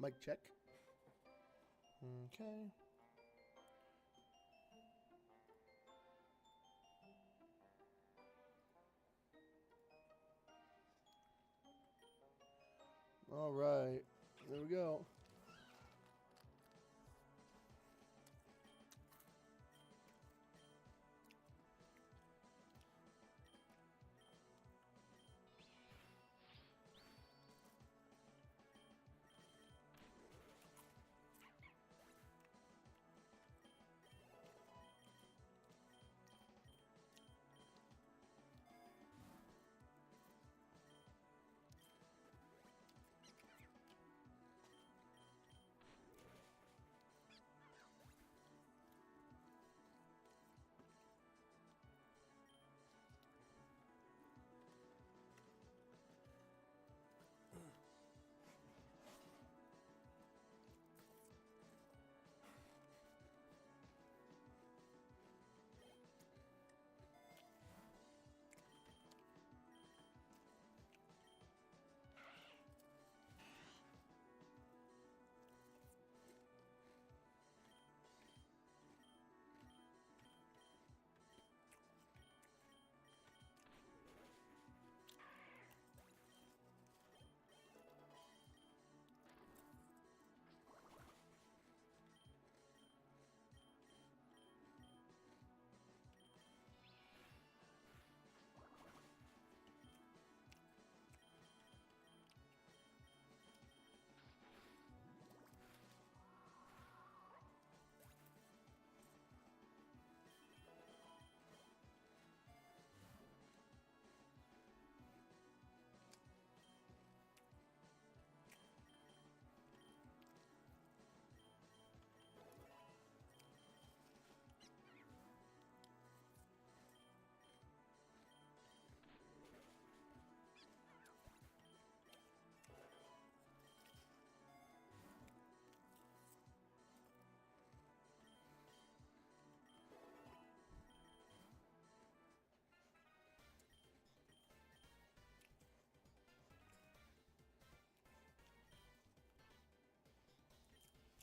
Mic check. Okay. All right. There we go.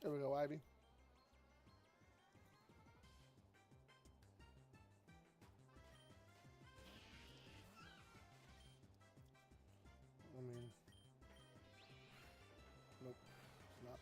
There we go, Ivy. I mean, nope, it's not.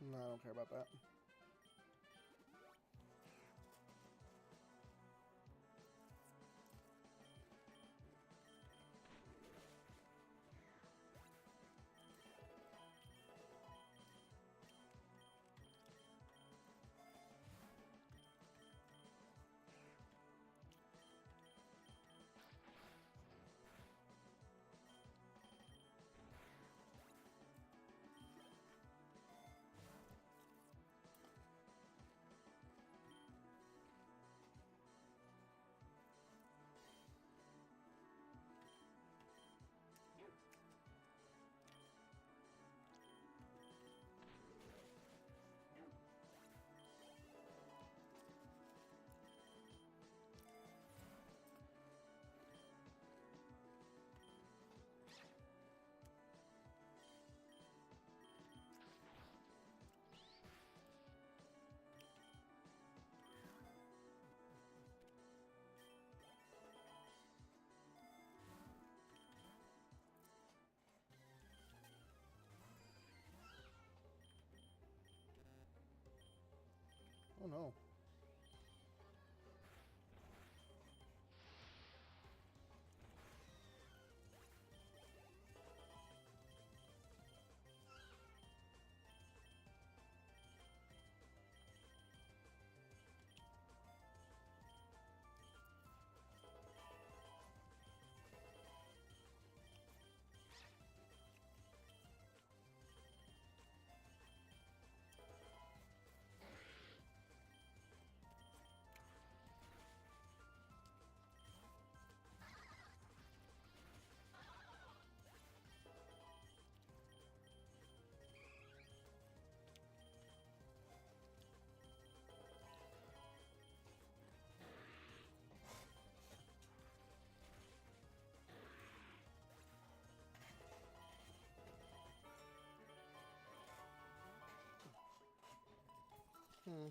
No, I don't care about that. no. Hmm.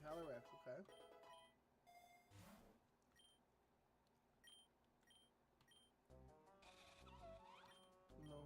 Calyrex, okay. No.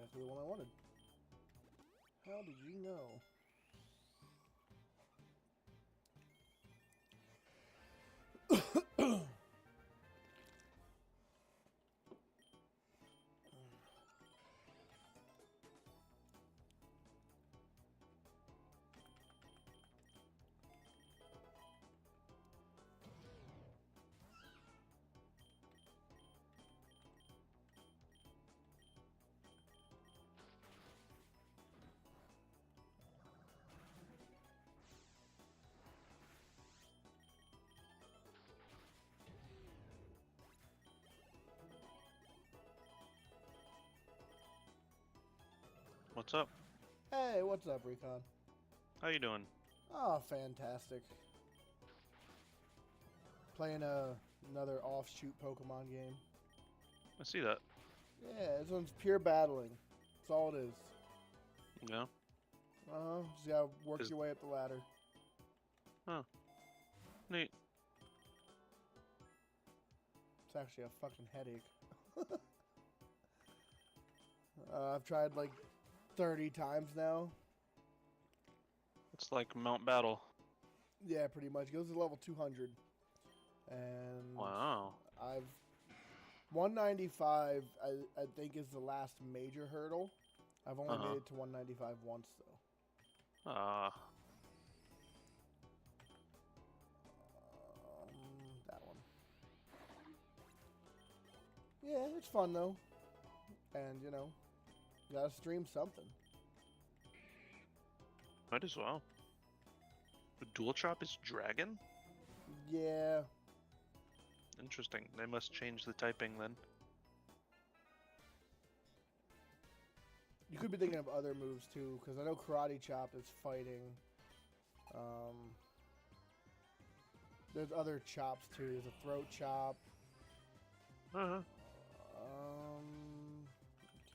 exactly the one I wanted. How did you know? What's up? Hey, what's up, Recon? How you doing? Oh, fantastic. Playing another offshoot Pokemon game. I see that. Yeah, this one's pure battling. That's all it is. Yeah. Just gotta work Is- your way up the ladder. Huh. Neat. It's actually a fucking headache. I've tried like 30 times now. It's like Mount Battle. Yeah, pretty much. It goes to level 200. And Wow. I've 195 I think is the last major hurdle. I've only made it to 195 once though. That one. Yeah, it's fun though. And you know, you gotta stream something. Might as well. The Dual Chop is Dragon? Yeah. Interesting. They must change the typing then. You could be thinking of other moves too, because I know Karate Chop is fighting. There's other chops too. There's a throat chop. Uh-huh.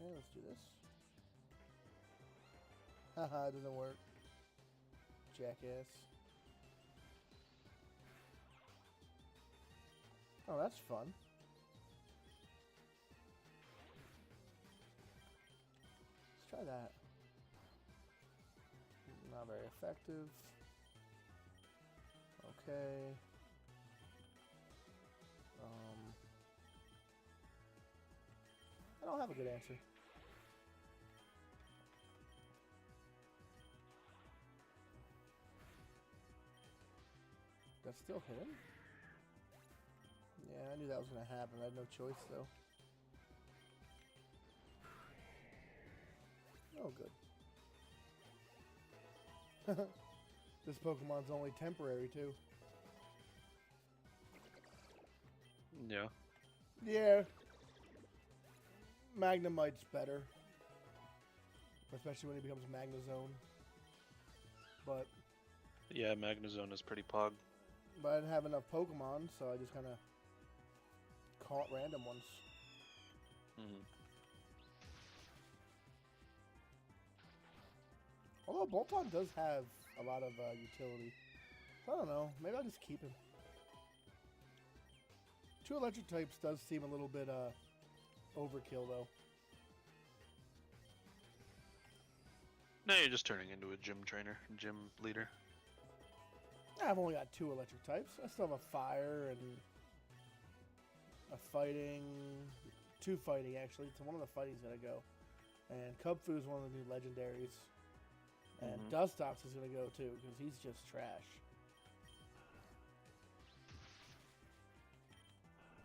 Okay, let's do this. Haha, it doesn't work. Jackass. Oh, that's fun. Let's try that. Not very effective. Okay. I don't have a good answer. That's still hit him? Yeah, I knew that was going to happen. I had no choice, though. Oh, good. This Pokemon's only temporary, too. Yeah. Yeah. Magnemite's better. Especially when he becomes Magnezone. But Yeah, Magnezone is pretty pog. I didn't have enough Pokemon, so I just kind of caught random ones. Although Bolton does have a lot of utility. So I don't know. Maybe I'll just keep him. 2 electric types does seem a little bit overkill, though. No, you're just turning into a gym trainer, gym leader. I've only got 2 electric types. I still have a fire and a fighting. 2 fighting, actually. So one of the fighting's going to go. And Cubfu is one of the new legendaries. And Dustox is going to go, too, because he's just trash.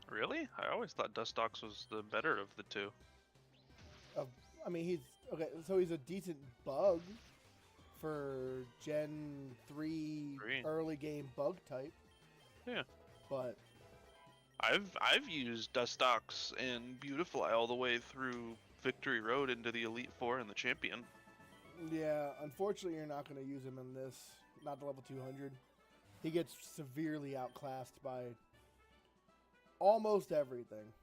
Really? I always thought Dustox was the better of the two. I mean, he's... Okay, so he's a decent bug for Gen 3 early game bug type. Yeah. But... I've used Dustox and Beautifly all the way through Victory Road into the Elite Four and the Champion. Yeah, unfortunately you're not going to use him in this. Not the level 200. He gets severely outclassed by almost everything.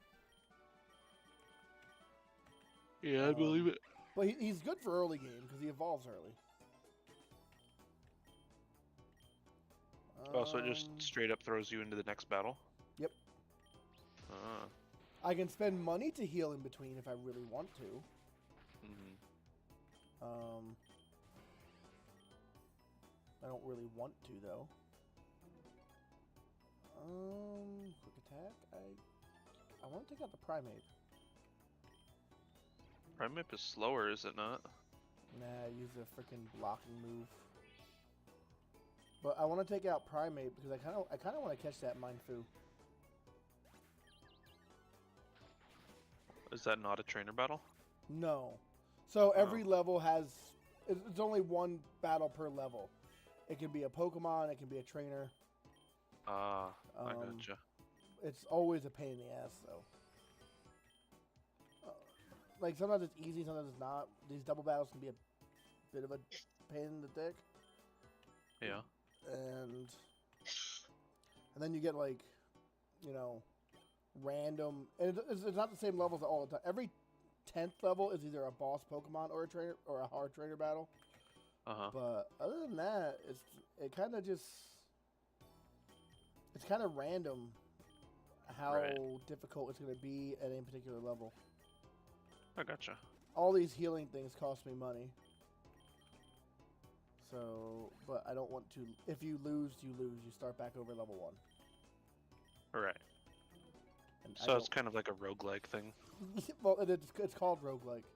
Yeah, I believe it. But he's good for early game because he evolves early. Also, it just straight up throws you into the next battle? Yep. I can spend money to heal in between if I really want to. I don't really want to though. Quick attack. I want to take out the primate. Primate is slower, is it not? Nah, use a freaking blocking move. But I want to take out primate because I kind of want to catch that Mindfu. Is that not a trainer battle? No. So every level has... It's only one battle per level. It can be a Pokemon, it can be a trainer. Ah, I gotcha. It's always a pain in the ass, though. Like, sometimes it's easy, sometimes it's not. These double battles can be a bit of a pain in the dick. Yeah. And then you get, like, you know, random... And it's not the same levels all the time. Every 10th level is either a boss Pokemon or a trainer or a hard trainer battle. But other than that, it's kind of random how difficult it's going to be at any particular level. I gotcha. All these healing things cost me money. So, but I don't want to... If you lose, you lose. You start back over level 1. Right. And so it's kind of like a roguelike thing. Well, it's called roguelike.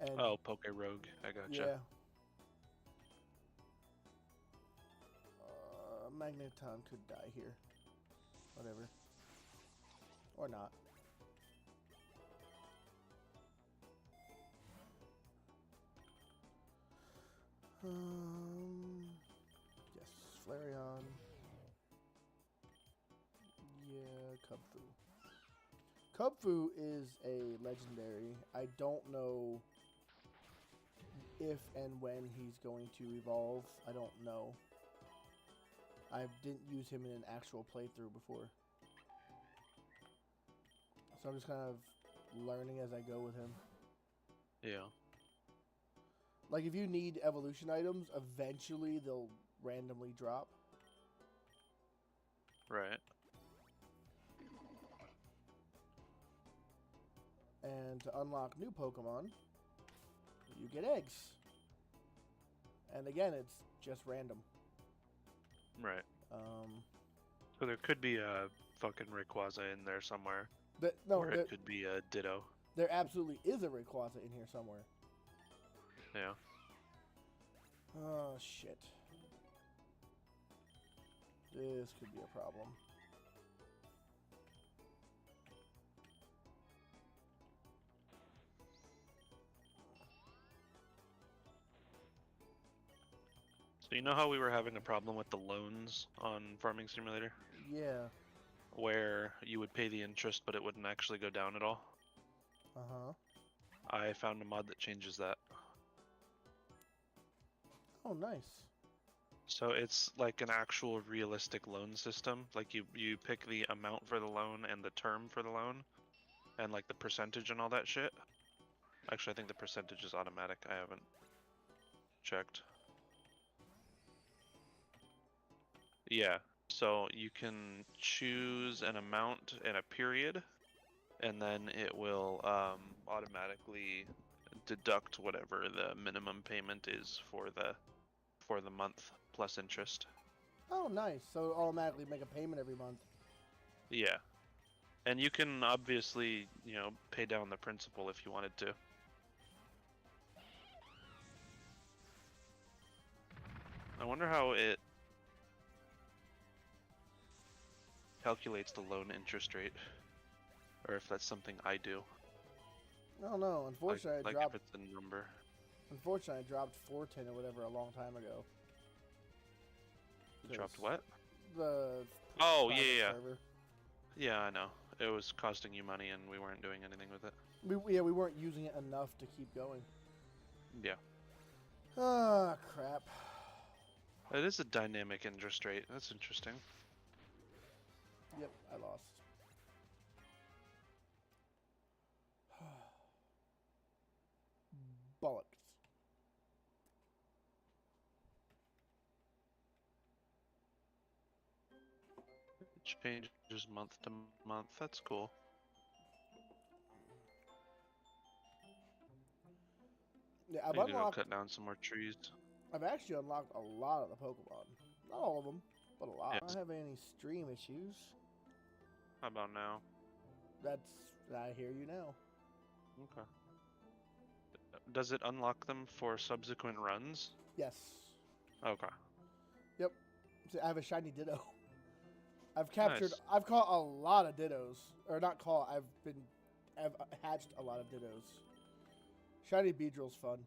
And oh, Pokerouge. I gotcha. Yeah. Magneton could die here. Whatever. Or not. Yes, Flareon. Yeah, Kubfu. Kubfu is a legendary. I don't know if and when he's going to evolve. I don't know. I didn't use him in an actual playthrough before. So I'm just kind of learning as I go with him. Yeah. Like, if you need evolution items, eventually they'll randomly drop. Right. And to unlock new Pokemon, you get eggs. And again, it's just random. Right. So there could be a fucking Rayquaza in there somewhere. Or it could be a Ditto. There absolutely is a Rayquaza in here somewhere. Yeah. Oh, shit. This could be a problem. So you know how we were having a problem with the loans on Farming Simulator? Yeah. Where you would pay the interest, but it wouldn't actually go down at all? Uh-huh. I found a mod that changes that. Oh, nice. So it's like an actual realistic loan system. Like you pick the amount for the loan and the term for the loan, and like the percentage and all that shit. Actually, I think the percentage is automatic. I haven't checked. Yeah, so you can choose an amount and a period, and then it will automatically deduct whatever the minimum payment is for the month plus interest. Oh, nice. So automatically make a payment every month. Yeah. And you can obviously, pay down the principal if you wanted to. I wonder how it calculates the loan interest rate, or if that's something I do. I don't know. Unfortunately, like I dropped. If it's a number. Unfortunately, I dropped 410 or whatever a long time ago. You dropped what? The. Oh yeah. Server. Yeah, I know. It was costing you money, and we weren't doing anything with it. We weren't using it enough to keep going. Yeah. Ah, crap. It is a dynamic interest rate. That's interesting. Yep, I lost. Bollocks. It changes month to month. That's cool. Yeah, I need to go cut down some more trees. I've actually unlocked a lot of the Pokemon. Not all of them, but a lot. Yeah. I don't have any stream issues. How about now? I hear you now. Okay. Does it unlock them for subsequent runs? Yes. Okay. Yep. See, I have a shiny Ditto. I've captured. Nice. I've caught a lot of Dittos, or not caught. I've hatched a lot of Dittos. Shiny Beedrill's fun.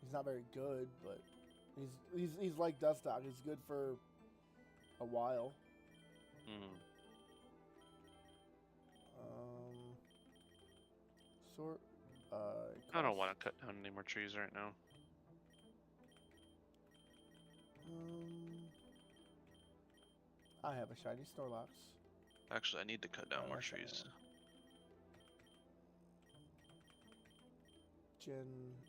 He's not very good, but he's like Dustock. He's good for a while. Mm. Sort. I don't want to cut down any more trees right now. I have a shiny Snorlax. Actually, I need to cut down more that's trees. Gen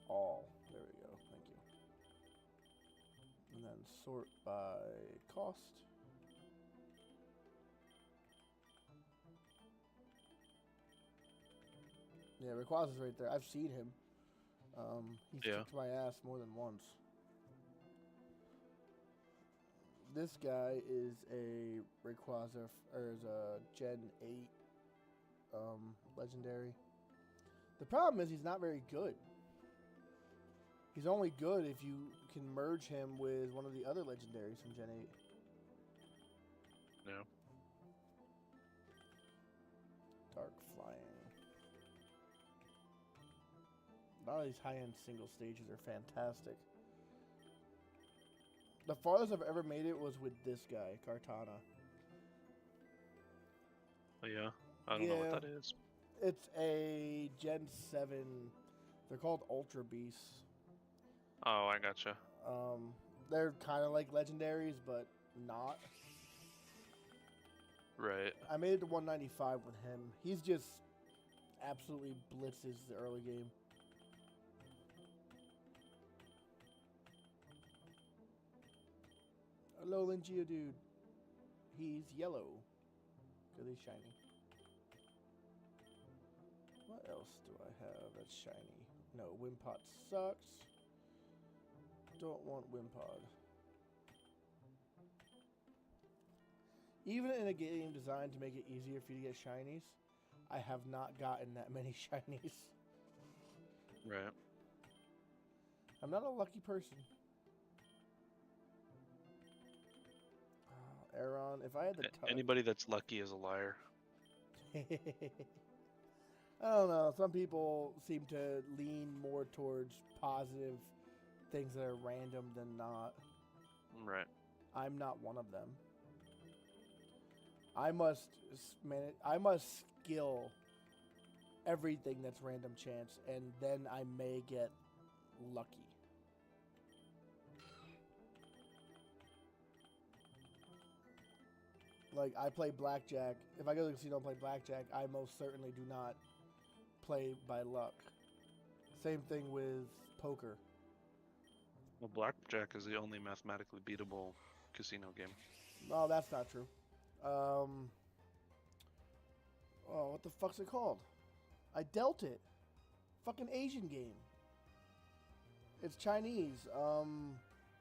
all. There we go. Thank you. And then sort by cost. Yeah, Rayquaza's right there. I've seen him. He's kicked my ass more than once. This guy is a Rayquaza, or is a Gen 8 legendary. The problem is he's not very good. He's only good if you can merge him with one of the other legendaries from Gen 8. Yeah. Dark Flying. A lot of these high-end single stages are fantastic. The farthest I've ever made it was with this guy, Kartana. Oh, yeah? I don't know what that is. It's a Gen 7. They're called Ultra Beasts. Oh, I gotcha. They're kind of like legendaries, but not. Right. I made it to 195 with him. He's just absolutely blitzes the early game. Alolan Geodude. He's yellow. Because he's shiny. What else do I have that's shiny? No, Wimpod sucks. Don't want Wimpod. Even in a game designed to make it easier for you to get shinies, I have not gotten that many shinies. Right. I'm not a lucky person. Aeron, if I had the time... Anybody that's lucky is a liar. I don't know. Some people seem to lean more towards positive things that are random than not. Right. I'm not one of them. I must skill everything that's random chance, and then I may get lucky. Like, I play blackjack. If I go to the casino and play blackjack, I most certainly do not play by luck. Same thing with poker. Well, blackjack is the only mathematically beatable casino game. No, that's not true. Oh, what the fuck's it called? I dealt it. Fucking Asian game. It's Chinese.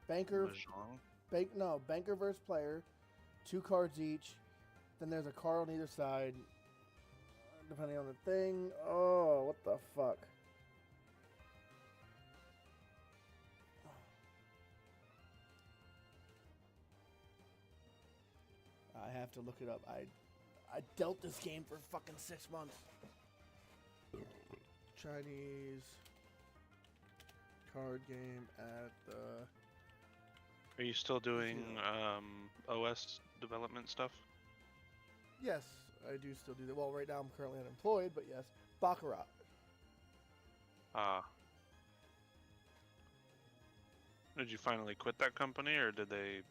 Banker. Mahjong? Banker versus player. 2 cards each. Then there's a card on either side. Depending on the thing. Oh, what the fuck? I have to look it up. I dealt this game for fucking 6 months. Chinese card game at the... Are you still doing OS development stuff? Yes, I do still do that. Well, right now I'm currently unemployed, but yes. Baccarat. Did you finally quit that company, or did they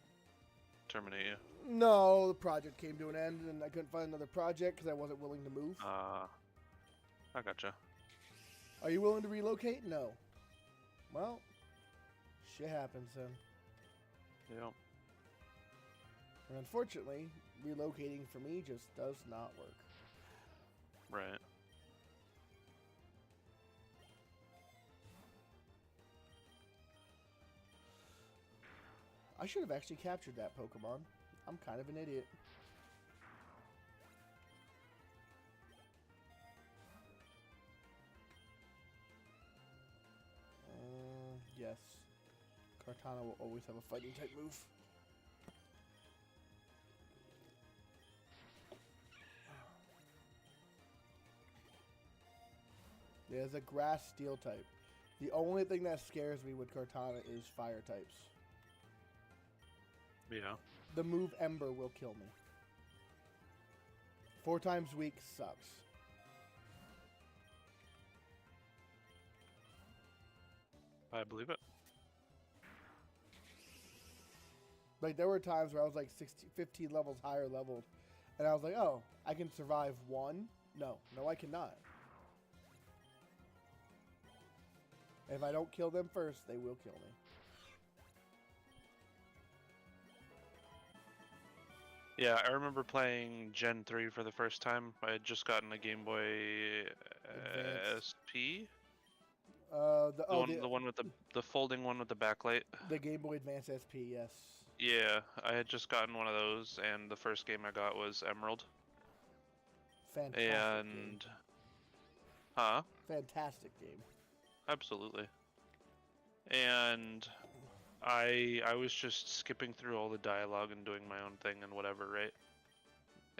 terminate you? No, the project came to an end, and I couldn't find another project because I wasn't willing to move. I gotcha. Are you willing to relocate? No. Well, shit happens then. Yep. And unfortunately, relocating for me just does not work. Right. I should have actually captured that Pokemon. I'm kind of an idiot. Yes. Kartana will always have a fighting type move. There's a grass steel type. The only thing that scares me with Kartana is fire types. Yeah. The move Ember will kill me. 4 times weak sucks. I believe it. Like, there were times where I was like 15 levels higher leveled, and I was like, oh, I can survive 1? No, I cannot. If I don't kill them first, they will kill me. Yeah, I remember playing Gen 3 for the first time. I had just gotten a Game Boy SP. The one with the folding one with the backlight. The Game Boy Advance SP, yes. Yeah, I had just gotten one of those, and the first game I got was Emerald. Fantastic game. Huh? Fantastic game. Absolutely. And I was just skipping through all the dialogue and doing my own thing and whatever, right?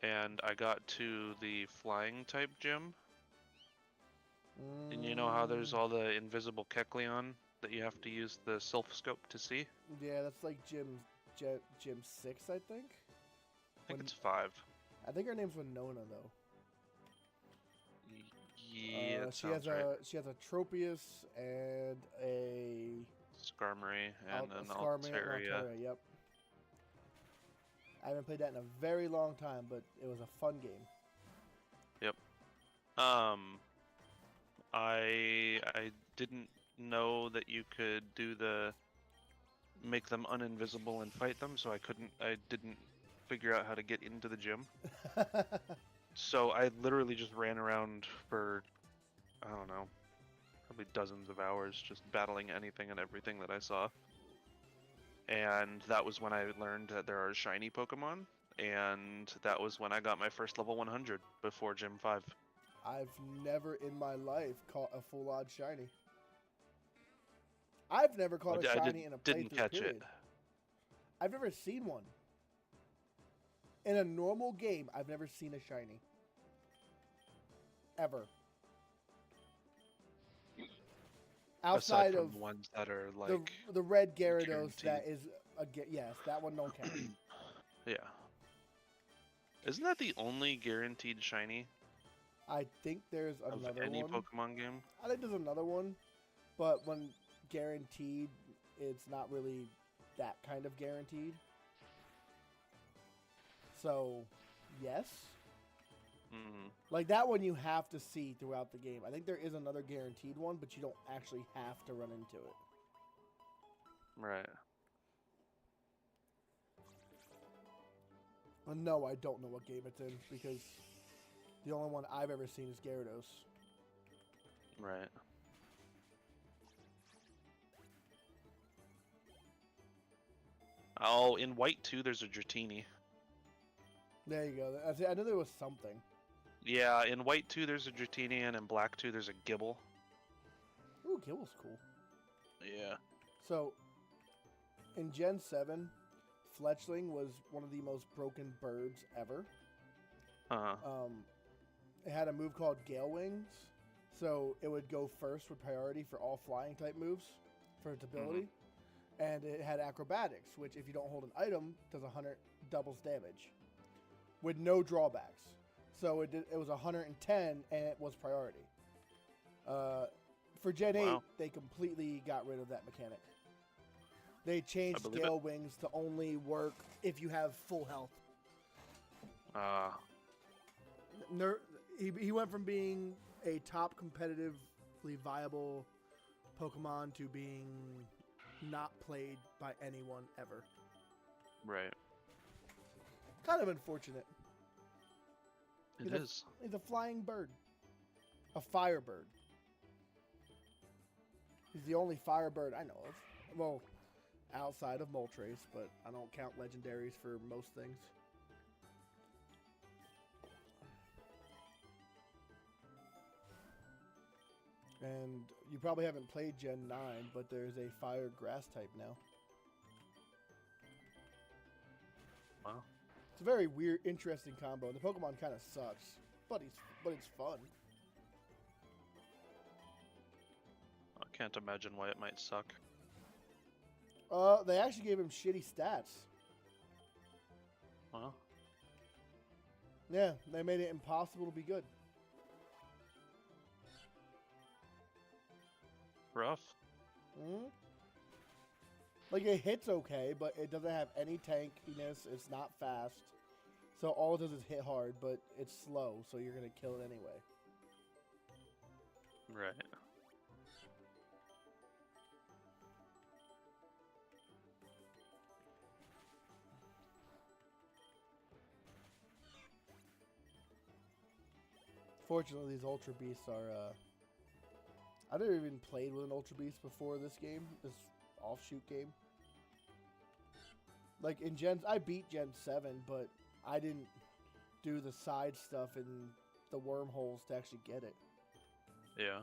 And I got to the flying type gym. And you know how there's all the invisible Kecleon that you have to use the Sylph Scope to see? Yeah, that's like Gym 6, I think. I think it's 5. I think her name's Winona, though. Yeah, that sounds right. She has a Tropius and a Skarmory and an Altaria. Yep. I haven't played that in a very long time, but it was a fun game. Yep. I didn't know that you could do the make them uninvisible and fight them, so I didn't figure out how to get into the gym. So I literally just ran around for, I don't know, probably dozens of hours just battling anything and everything that I saw. And that was when I learned that there are shiny Pokemon, and that was when I got my first level 100 before Gym 5. I've never in my life caught a full-on shiny. I've never caught a shiny in a playthrough didn't catch period. it. I've never seen one. In a normal game, I've never seen a shiny. Ever. Outside Aside from of ones that are like the red Gyarados, guaranteed. that is yes, that one don't count. Yeah. Isn't that the only guaranteed shiny I think there's of another any one. Pokemon game? I think there's another one, but when guaranteed, it's not really that kind of guaranteed. So, yes. Mm-hmm. Like that one you have to see throughout the game. I think there is another guaranteed one, but you don't actually have to run into it. Right. No, I don't know what game it's in because the only one I've ever seen is Gyarados. Right. Oh, in White 2, there's a Dratini. There you go. I knew there was something. Yeah, in White 2, there's a Dratini, and in Black 2, there's a Gibble. Ooh, Gibble's cool. Yeah. So, in Gen 7, Fletchling was one of the most broken birds ever. Uh-huh. It had a move called Gale Wings, so it would go first with priority for all flying type moves for its ability. And it had acrobatics, which if you don't hold an item, does 100 doubles damage with no drawbacks. So it was 110 and it was priority. For Gen 8, they completely got rid of that mechanic. They changed Gale Wings to only work if you have full health. He went from being a top competitively viable Pokemon to being not played by anyone ever. Right. Kind of unfortunate. It is. He's a flying bird. A firebird. He's the only firebird I know of. Well, outside of Moltres, but I don't count legendaries for most things. And you probably haven't played Gen 9, but there's a fire grass type now. Wow. It's a very weird, interesting combo. The Pokemon kind of sucks, but it's fun. I can't imagine why it might suck. They actually gave him shitty stats. Well, Yeah, they made it impossible to be good. rough. Hmm. Like, it hits okay, but it doesn't have any tankiness. It's not fast. So all it does is hit hard, but it's slow, so you're going to kill it anyway. Right. Fortunately, these Ultra Beasts are, I never even played with an Ultra Beast before this game, this offshoot game. Like, I beat Gen 7, but I didn't do the side stuff in the wormholes to actually get it. Yeah.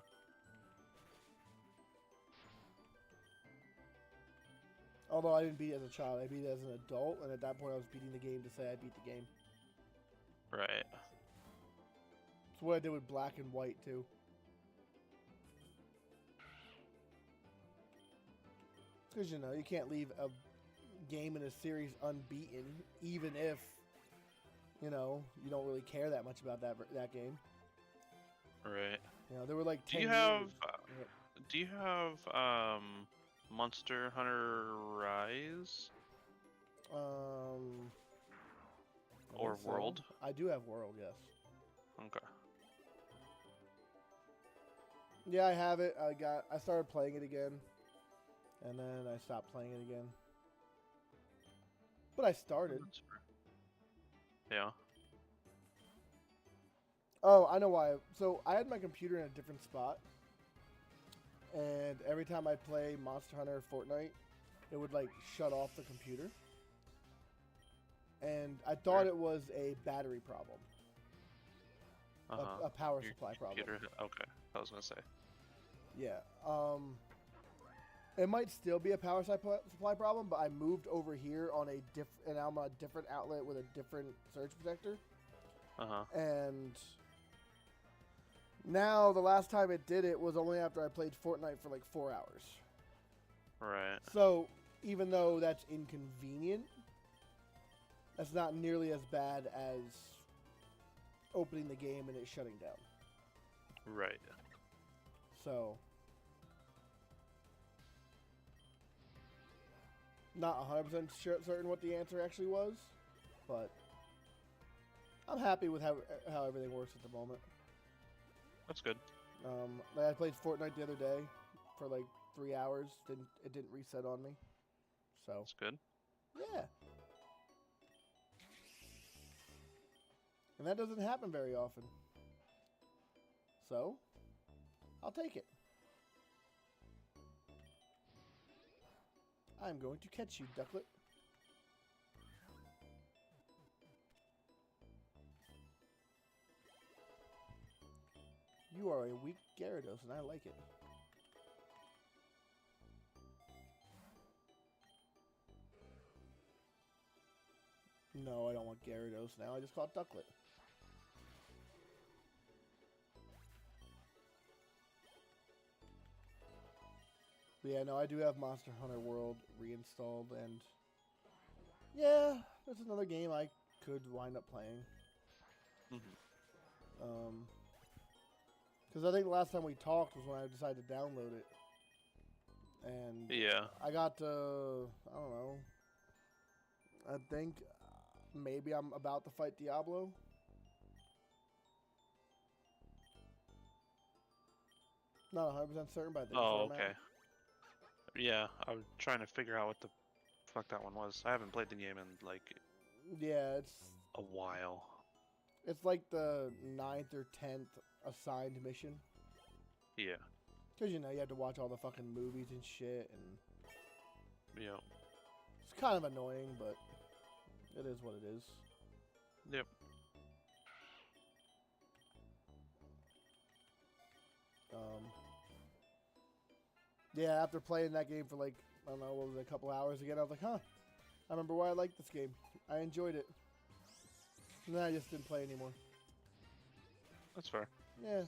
Although I didn't beat it as a child, I beat it as an adult, and at that point I was beating the game to say I beat the game. Right. It's what I did with Black and White, too. Because, you know, you can't leave a game in a series unbeaten, even if, you know, you don't really care that much about that game. Right. You know, there were like 10 Do you have years. do you have Monster Hunter Rise I or think so. World? I do have World, yes. Okay. Yeah, I have it. I started playing it again, and then I stopped playing it again. But I started. That's fair. Yeah. Oh, I know why. So I had my computer in a different spot, and every time I play Monster Hunter or Fortnite, it would like shut off the computer. And I thought it was a battery problem, a power Your supply problem. computer. Okay. I was gonna say. Yeah. It might still be a power supply problem, but I moved over here on and I'm on a different outlet with a different surge protector. And now the last time it did it was only after I played Fortnite for like 4 hours. Right. So even though that's inconvenient, that's not nearly as bad as opening the game and it shutting down. Right. So, not 100% certain what the answer actually was, but I'm happy with how everything works at the moment. That's good. Like I played Fortnite the other day for like 3 hours. It didn't reset on me. So That's good. yeah, and that doesn't happen very often. So I'll take it. I'm going to catch you, Ducklet. You are a weak Gyarados, and I like it. No, I don't want Gyarados now. I just caught Ducklet. But yeah, no, I do have Monster Hunter World reinstalled, and yeah, that's another game I could wind up playing. Because I think the last time we talked was when I decided to download it. And Yeah. I got to, I don't know, I think maybe I'm about to fight Diablo. Not 100% certain, but I think that's Oh, where I'm okay. at. Yeah, I was trying to figure out what the fuck that one was. I haven't played the game in like Yeah, a while. it's like the 9th or 10th assigned mission. Yeah. Because, you know, you have to watch all the fucking movies and shit. And Yeah. It's kind of annoying, but it is what it is. Yep. Yeah, after playing that game for like, I don't know, what was it, a couple hours again, I was like, huh, I remember why I liked this game. I enjoyed it. And then I just didn't play anymore. That's fair. Yeah.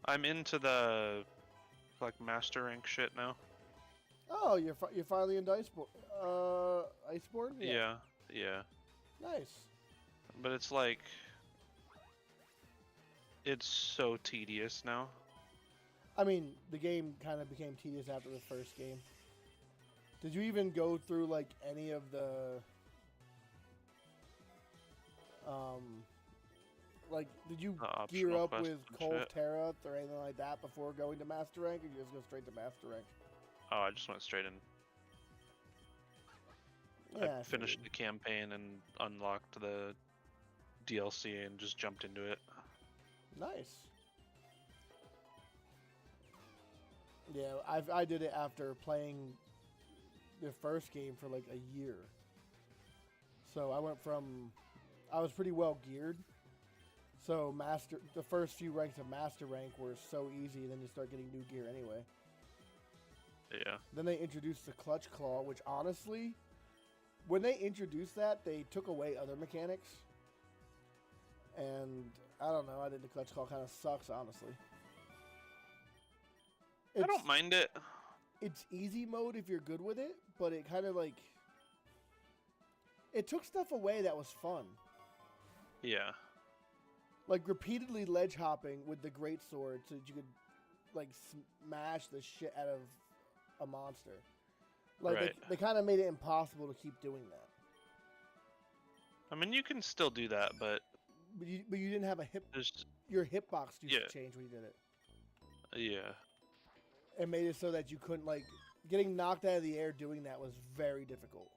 I'm into the like master rank shit now. Oh, you're finally into Iceborne? Yeah. Yeah. Nice. But it's like it's so tedious now. I mean, the game kind of became tedious after the first game. Did you even go through like any of the like did you gear Optional up quests with and Cole shit. Terra or anything like that before going to Master Rank, or you just go straight to Master Rank? Oh, I just went straight in. Yeah, I finished the campaign and unlocked the DLC and just jumped into it. Nice. Yeah, I did it after playing the first game for like a year. So I went from, I was pretty well geared. So the first few ranks of Master Rank were so easy, and then you start getting new gear anyway. Yeah. Then they introduced the Clutch Claw, which honestly, when they introduced that, they took away other mechanics. And I don't know, I think the Clutch Claw kind of sucks, honestly. I don't mind it. It's easy mode if you're good with it, but it kind of like, it took stuff away that was fun. Yeah. Like repeatedly ledge hopping with the great sword so that you could like smash the shit out of a monster. Like Right. they kind of made it impossible to keep doing that. I mean, you can still do that, but But you didn't have a just your hitbox used Yeah. to change when you did it. yeah. It made it so that you couldn't like getting knocked out of the air doing that was very difficult.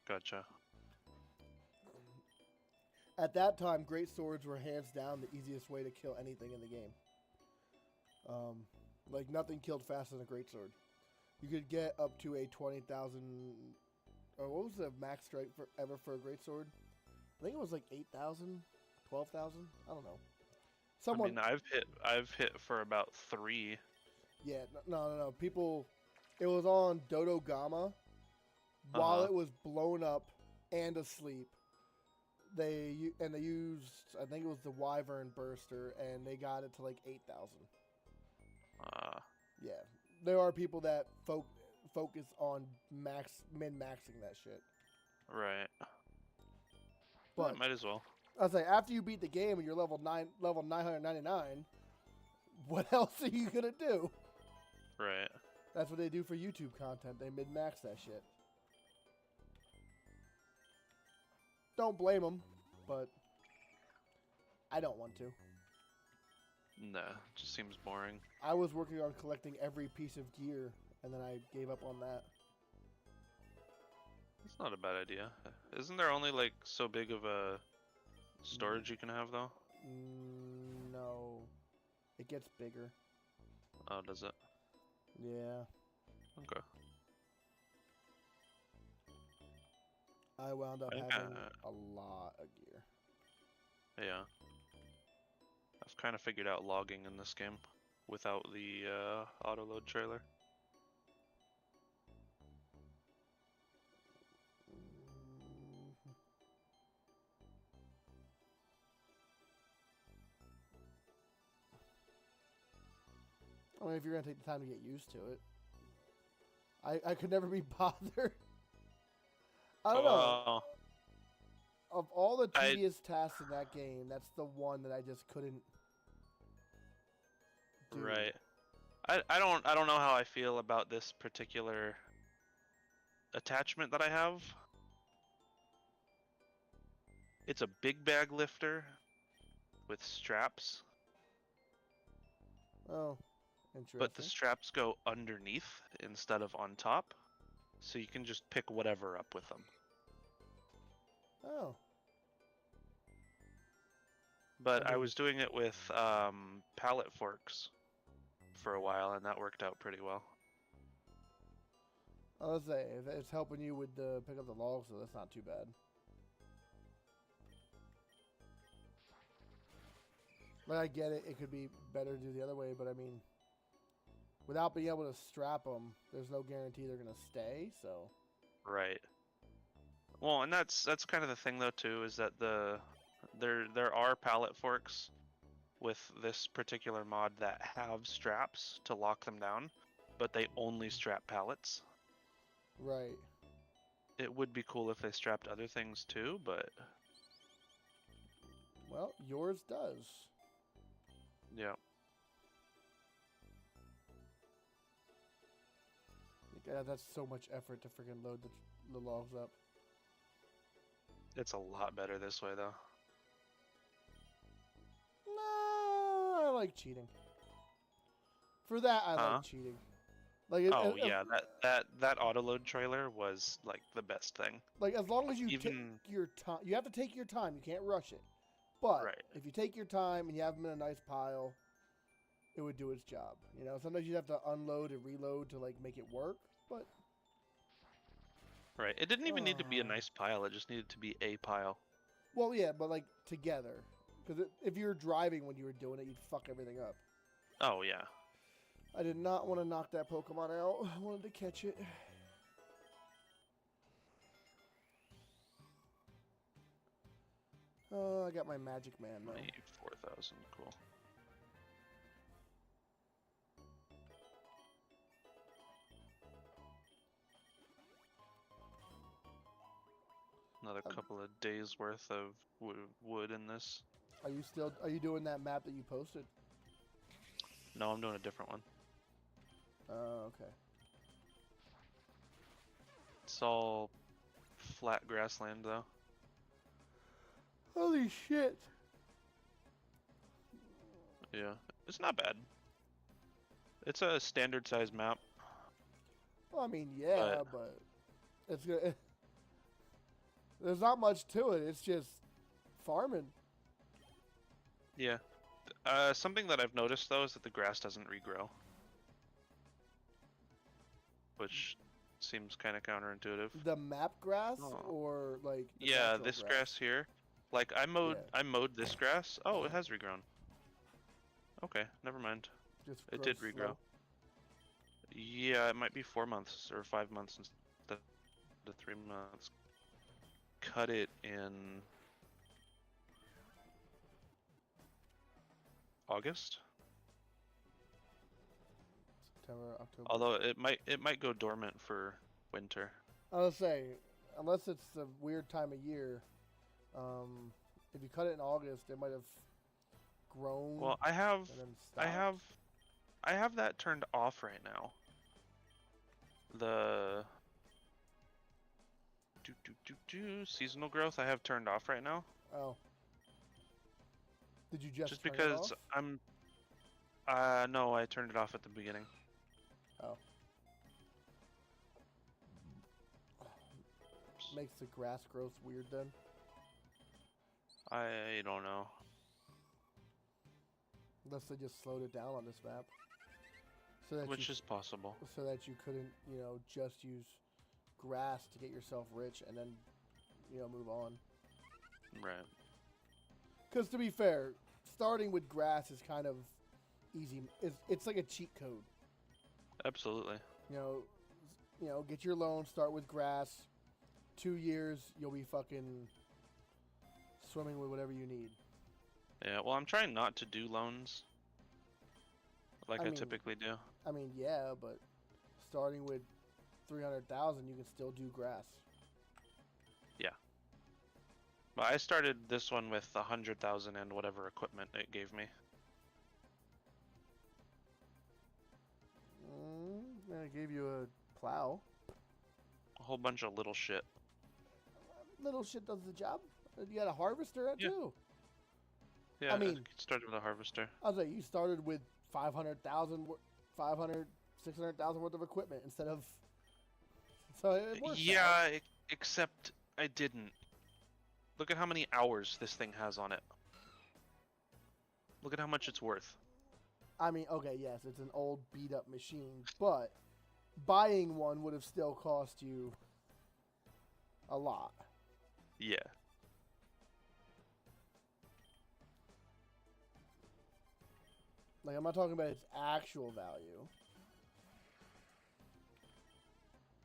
Gotcha. At that time, great swords were hands down the easiest way to kill anything in the game. Like nothing killed faster than a great sword. You could get up to a 20,000. Or what was the max strike ever for a great sword? I think it was like 8,000, 12,000. I don't know. Someone. I mean, I've hit for about 3. Yeah, no. People. It was on Dodo Gama while it was blown up and asleep. They used, I think it was the Wyvern Burster, and they got it to like 8,000. Yeah, there are people that focus on min-maxing that shit. Right. But Well, might as well. I was like, after you beat the game and you're level 999, what else are you gonna do? Right. That's what they do for YouTube content. They min-max that shit. Don't blame them, but I don't want to. Nah, just seems boring. I was working on collecting every piece of gear, and then I gave up on that. It's not a bad idea. Isn't there only like so big of a storage you can have though? No. It gets bigger. Oh, does it? Yeah. Okay. I wound up I think having a lot of gear. Yeah. I've kind of figured out logging in this game without the auto load trailer. I mean, if you're going to take the time to get used to it. I could never be bothered. I don't know. Of all the tedious tasks in that game, that's the one that I just couldn't do. Right. I don't know how I feel about this particular attachment that I have. It's a big bag lifter with straps. Oh, interesting. But the straps go underneath instead of on top, so you can just pick whatever up with them. Oh. But I was doing it with pallet forks. for a while, and that worked out pretty well. I was say if it's helping you with the pick up the logs, so that's not too bad. Like I get it, it could be better to do the other way, but I mean, without being able to strap them, there's no guarantee they're gonna stay. So. Right. Well, and that's kind of the thing though too, is that there are pallet forks with this particular mod that have straps to lock them down, but they only strap pallets. Right. It would be cool if they strapped other things too, but well, yours does. Yeah. Yeah, that's so much effort to freaking load the logs up. It's a lot better this way though. No, I like cheating. For that, I like cheating. Like, yeah, that autoload trailer was like the best thing. Like as long as you take your time, you have to take your time. You can't rush it. But if you take your time and you have them in a nice pile, it would do its job. You know, sometimes you have to unload and reload to like make it work. But right, it didn't even need to be a nice pile. It just needed to be a pile. Well, yeah, but like together, because if you were driving when you were doing it, you'd fuck everything up. Oh yeah. I did not want to knock that Pokemon out. I wanted to catch it. I got my Magic Man though. 4,000, cool. Another couple of days worth of wood in this. Are you doing that map that you posted? No, I'm doing a different one. Oh, okay. It's all flat grassland though. Holy shit. Yeah, it's not bad. It's a standard size map. Well, I mean, yeah, but it's good. There's not much to it. It's just farming. Yeah. Something that I've noticed though is that the grass doesn't regrow, which seems kind of counterintuitive. The map grass or like yeah, this grass here. Like I mowed this grass. Oh, it has regrown. Okay, never mind. It did regrow. Slow. Yeah, it might be 4 months or 5 months instead of 3 months. Cut it in August. September, October. Although it might go dormant for winter. I was say, unless it's a weird time of year, if you cut it in August, it might have grown. Well, I have that turned off right now. The seasonal growth I have turned off right now. Oh. Did you just turn because it I'm no, I turned it off at the beginning. Oh. Makes the grass growth weird then? I don't know. Unless they just slowed it down on this map. So that Which is possible. So that you couldn't, you know, just use grass to get yourself rich and then, you know, move on. Right. Because to be fair, starting with grass is kind of easy. It's like a cheat code. Absolutely. You know, get your loan, start with grass. 2 years, you'll be fucking swimming with whatever you need. Yeah, well, I'm trying not to do loans like I typically do. I mean, yeah, but starting with 300,000, you can still do grass. Yeah. But I started this one with 100,000 and whatever equipment it gave me. I gave you a plow. A whole bunch of little shit. Little shit does the job. You got a harvester too. Yeah, I mean, started with a harvester. I was like, you started with 500,000, 600,000 worth of equipment instead of. So it works. Yeah, except I didn't. Look at how many hours this thing has on it. Look at how much it's worth. I mean, okay, yes, it's an old beat up machine, but buying one would have still cost you a lot. Yeah. Like, I'm not talking about its actual value.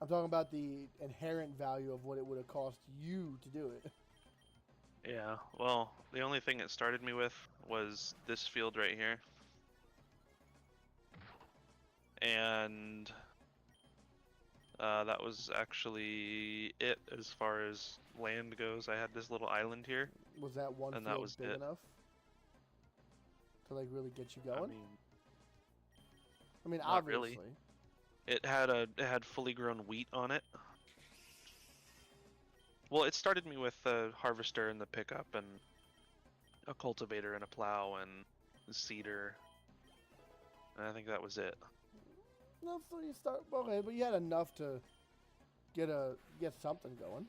I'm talking about the inherent value of what it would have cost you to do it. Yeah. Well, the only thing it started me with was this field right here. And that was actually it as far as land goes. I had this little island here, Was that one and that field was big it. enough to like really get you going? I mean, Not obviously. really. It had fully grown wheat on it. Well, it started me with the harvester and the pickup and a cultivator and a plow and a seeder. And I think that was it. No, so you start okay, but you had enough to get something going.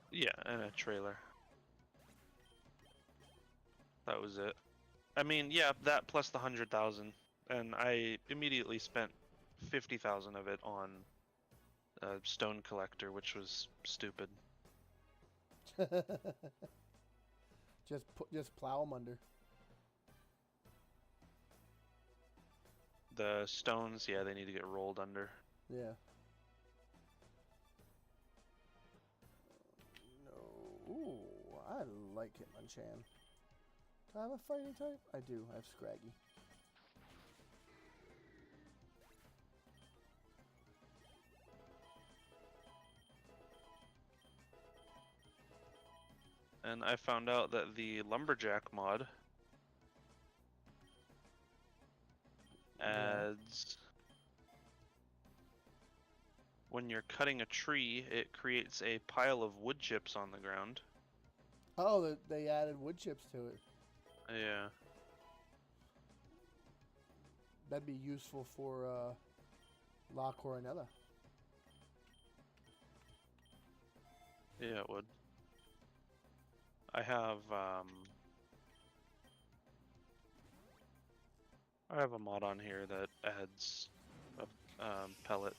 Yeah, and a trailer. That was it. I mean, yeah, that plus the 100,000, and I immediately spent 50,000 of it on a stone collector, which was stupid. just plow them under. The stones, yeah, they need to get rolled under. Yeah. No. Ooh, I like Hitmonchan. Do I have a fighting type? I do. I have Scraggy. And I found out that the lumberjack mod adds when you're cutting a tree, it creates a pile of wood chips on the ground. Oh, they added wood chips to it. Yeah. That'd be useful for La Coronella. Yeah, it would. I have a mod on here that adds a pellet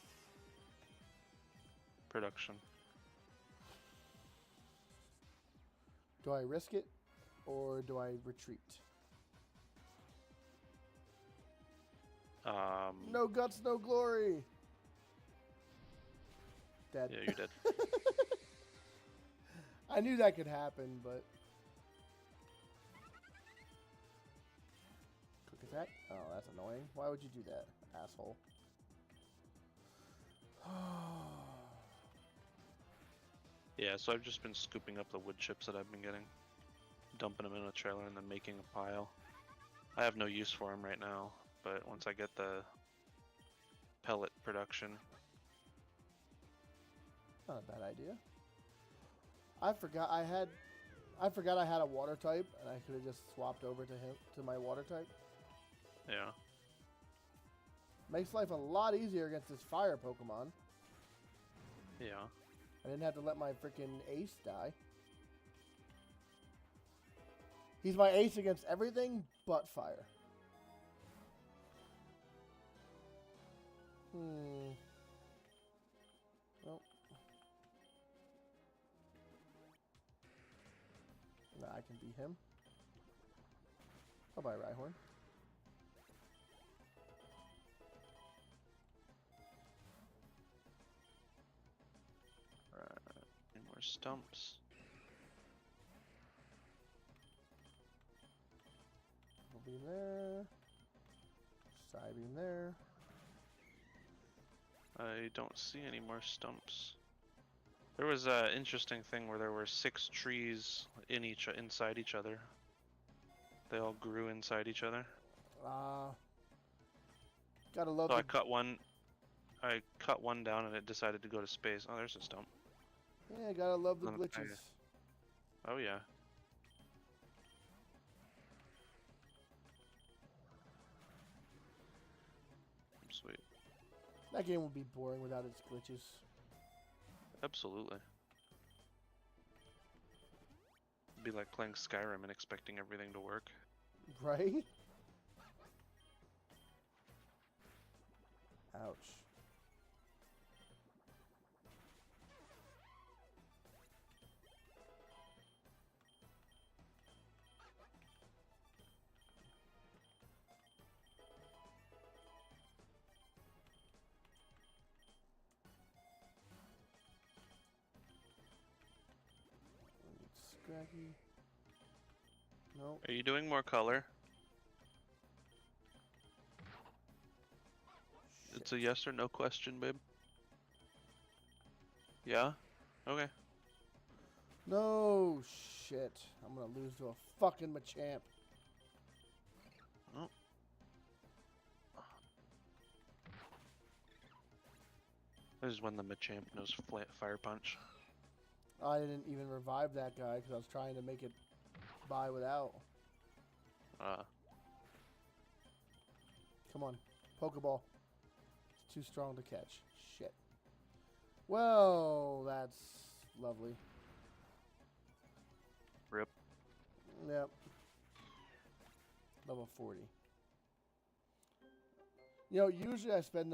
production. Do I risk it, or do I retreat? No guts, no glory. Dead. Yeah, you're dead. I knew that could happen, but quick attack. Oh, that's annoying. Why would you do that, asshole? Yeah, so I've just been scooping up the wood chips that I've been getting, dumping them in a trailer, and then making a pile. I have no use for them right now, but once I get the pellet production. Not a bad idea. I forgot I had a water type, and I could have just swapped over to my water type. Yeah. Makes life a lot easier against this fire Pokemon. Yeah. I didn't have to let my freaking ace die. He's my ace against everything but fire. Well. Nah, I can beat him. I'll buy Rhyhorn. Any more stumps? Beam there. Psybeam there. I don't see any more stumps. There was an interesting thing where there were 6 trees inside each other. They all grew inside each other. Gotta love. So I cut one down and it decided to go to space. Oh, there's a stump. Yeah, gotta love the glitches. Oh yeah. Sweet. That game would be boring without its glitches. Absolutely. It'd be like playing Skyrim and expecting everything to work. Right? Ouch. Scracky. Nope. Are you doing more color? It's a yes or no question, babe. Yeah? Okay. No shit. I'm gonna lose to a fucking Machamp. Oh. This is when the Machamp knows Fire Punch. I didn't even revive that guy because I was trying to make it by without. Come on. Pokeball. It's too strong to catch. Shit. Well, that's lovely. Rip. Yep. Level 40. You know, usually I spend